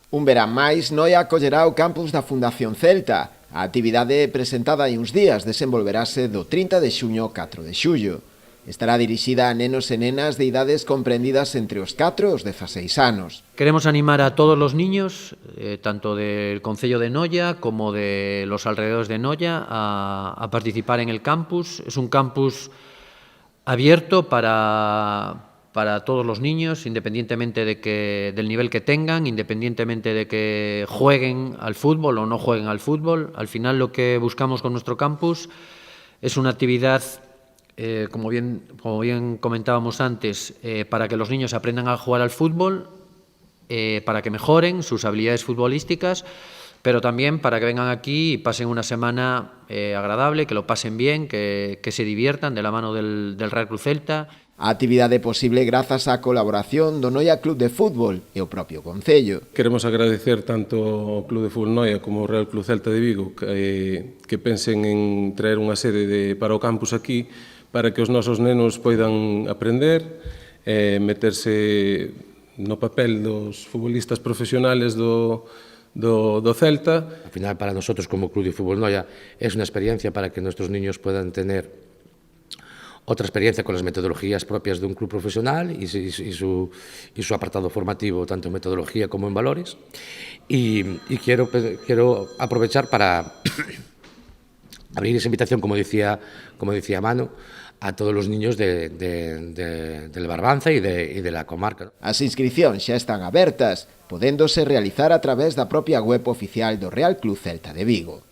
Un verán máis, Noia acollerá o campus da Fundación Celta. A actividade presentada hai uns días desenvolverase do 30 de xuño ao 4 de xullo. Estará dirixida a nenos e nenas de idades comprendidas entre os 4 e os 16 anos. Queremos animar a todos los niños, tanto del concello de Noia como de los alrededores de Noia, a participar en el campus. Es un campus abierto para todos los niños, independientemente del nivel que tengan, independientemente de que jueguen al fútbol o no jueguen al fútbol. Al final lo que buscamos con nuestro campus es una actividad, como bien comentábamos antes, para que los niños aprendan a jugar al fútbol, para que mejoren sus habilidades futbolísticas, pero también para que vengan aquí y pasen una semana agradable, que lo pasen bien, que se diviertan de la mano del Real Club Celta. A actividade é posible grazas á colaboración do Noia Club de Fútbol e o propio Concello. Queremos agradecer tanto ao Club de Fútbol Noia como ao Real Club Celta de Vigo que pensen en traer unha sede para o campus aquí para que os nosos nenos poidan aprender, meterse no papel dos futbolistas profesionales do Celta. Al final, para nosotros como Club de Fútbol Noia es una experiencia para que nuestros niños puedan tener otra experiencia con las metodologías propias de un club profesional y su apartado formativo, tanto en metodología como en valores. Y quiero aprovechar para abrir esa invitación, como decía Manu, a todos los niños del Barbanza y de la comarca. As inscricións xa están abertas, podéndose realizar a través da propia web oficial do Real Club Celta de Vigo.